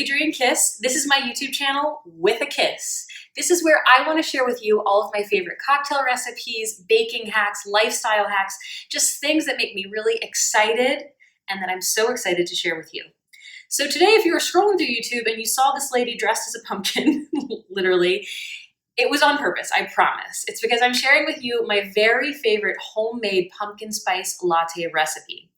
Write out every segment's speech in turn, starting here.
Adrienne Kiss. This is my YouTube channel with a kiss. This is where I want to share with you all of my favorite cocktail recipes, baking hacks, lifestyle hacks, just things that make me really excited and that I'm so excited to share with you. So today, if you were scrolling through YouTube and you saw this lady dressed as a pumpkin, literally, it was on purpose, I promise. It's because I'm sharing with you my very favorite homemade pumpkin spice latte recipe.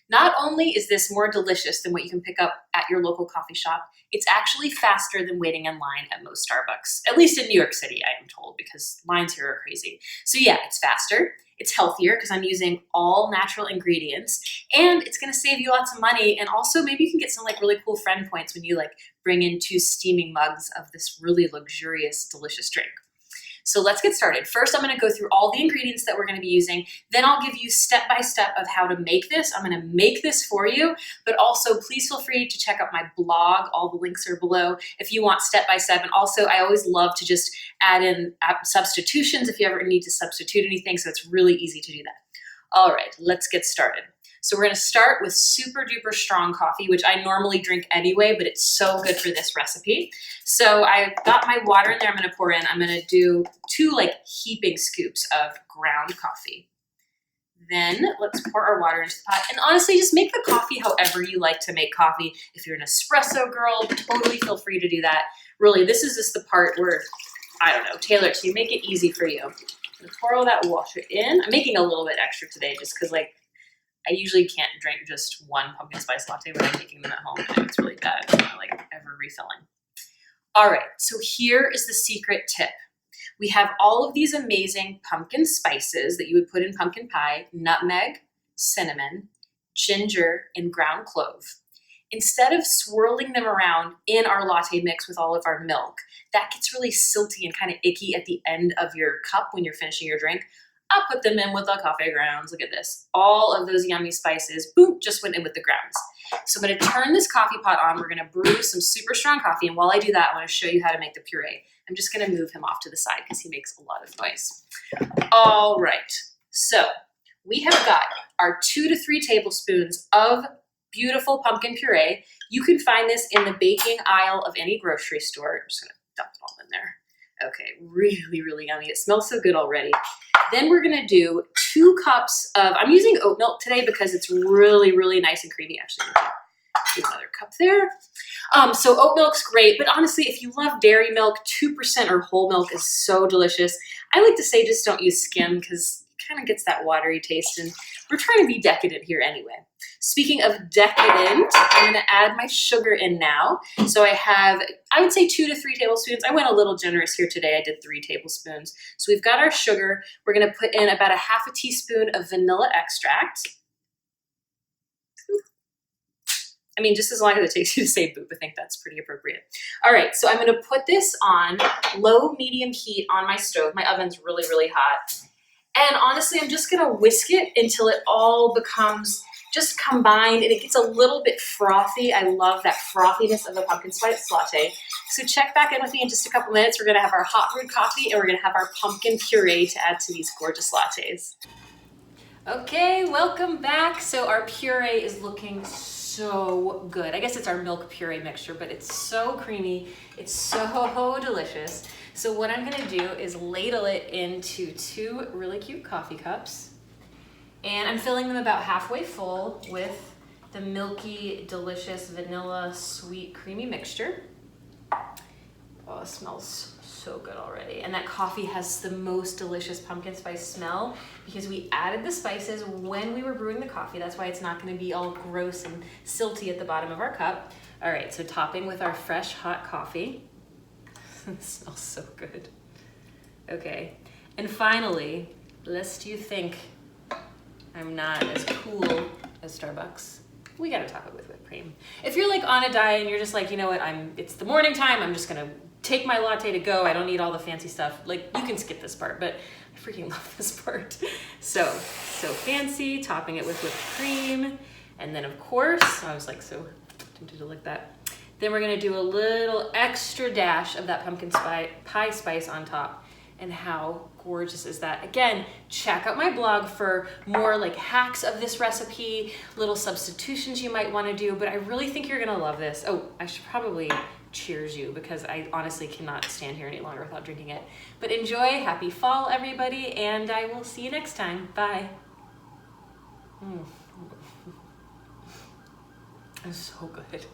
Not only is this more delicious than what you can pick up at your local coffee shop, it's actually faster than waiting in line at most Starbucks. At least in New York City, I am told, because lines here are crazy. So yeah, it's faster, it's healthier because I'm using all natural ingredients, and it's gonna save you lots of money, and also maybe you can get some really cool friend points when you bring in 2 steaming mugs of this really luxurious, delicious drink. So let's get started. First, I'm gonna go through all the ingredients that we're gonna be using. Then I'll give you step-by-step of how to make this. I'm gonna make this for you, but also please feel free to check out my blog. All the links are below if you want step-by-step. And also, I always love to just add in substitutions if you ever need to substitute anything, so it's really easy to do that. All right, let's get started. So we're gonna start with super duper strong coffee, which I normally drink anyway, but it's so good for this recipe. So I got my water in there, I'm gonna pour in. I'm gonna do 2 heaping scoops of ground coffee. Then let's pour our water into the pot. And honestly, just make the coffee however you like to make coffee. If you're an espresso girl, totally feel free to do that. Really, this is just the part where, I don't know, tailor it to you, make it easy for you. I'm gonna pour all that water in. I'm making a little bit extra today just because I usually can't drink just one pumpkin spice latte when I'm making them at home. And it's really bad. I'm not ever refilling. All right, so here is the secret tip. We have all of these amazing pumpkin spices that you would put in pumpkin pie: nutmeg, cinnamon, ginger, and ground clove. Instead of swirling them around in our latte mix with all of our milk, that gets really silty and kind of icky at the end of your cup when you're finishing your drink. I'll put them in with the coffee grounds. Look at this. All of those yummy spices, boom, just went in with the grounds. So I'm gonna turn this coffee pot on. We're gonna brew some super strong coffee. And while I do that, I wanna show you how to make the puree. I'm just gonna move him off to the side because he makes a lot of noise. All right, so we have got our 2 to 3 tablespoons of beautiful pumpkin puree. You can find this in the baking aisle of any grocery store. I'm just gonna dump it all in there. Okay, really, really yummy. It smells so good already. Then we're gonna do 2 cups of, I'm using oat milk today because it's really, really nice and creamy. Actually, do another cup there. So oat milk's great, but honestly, if you love dairy milk, 2% or whole milk is so delicious. I like to say just don't use skim because it kind of gets that watery taste, and we're trying to be decadent here anyway. Speaking of decadent, I'm gonna add my sugar in now. So I have, I would say 2 to 3 tablespoons. I went a little generous here today. I did 3 tablespoons. So we've got our sugar. We're gonna put in about a half a teaspoon of vanilla extract. I mean, just as long as it takes you to say boop, I think that's pretty appropriate. All right, so I'm gonna put this on low, medium heat on my stove. My oven's really, really hot. And honestly, I'm just gonna whisk it until it all becomes just combined and it gets a little bit frothy. I love that frothiness of a pumpkin spice latte. So check back in with me in just a couple minutes. We're gonna have our hot brewed coffee and we're gonna have our pumpkin puree to add to these gorgeous lattes. Okay, welcome back. So our puree is looking so good. I guess it's our milk puree mixture, but it's so creamy. It's so delicious. So what I'm gonna do is ladle it into 2 really cute coffee cups. And I'm filling them about halfway full with the milky, delicious, vanilla, sweet, creamy mixture. Oh, it smells so good already. And that coffee has the most delicious pumpkin spice smell because we added the spices when we were brewing the coffee. That's why it's not gonna be all gross and silty at the bottom of our cup. All right, so topping with our fresh hot coffee. It smells so good. Okay, and finally, lest you think I'm not as cool as Starbucks, we gotta top it with whipped cream. If you're on a diet and you're just you know what, it's the morning time, I'm just gonna take my latte to go, I don't need all the fancy stuff, you can skip this part, but I freaking love this part. So fancy, topping it with whipped cream, and then of course, I was so tempted to lick that. Then we're gonna do a little extra dash of that pumpkin pie spice on top. And how gorgeous is that? Again, check out my blog for more like hacks of this recipe, little substitutions you might want to do, but I really think you're gonna love this. Oh, I should probably cheers you because I honestly cannot stand here any longer without drinking it. But enjoy, happy fall everybody, and I will see you next time. Bye. It's so good.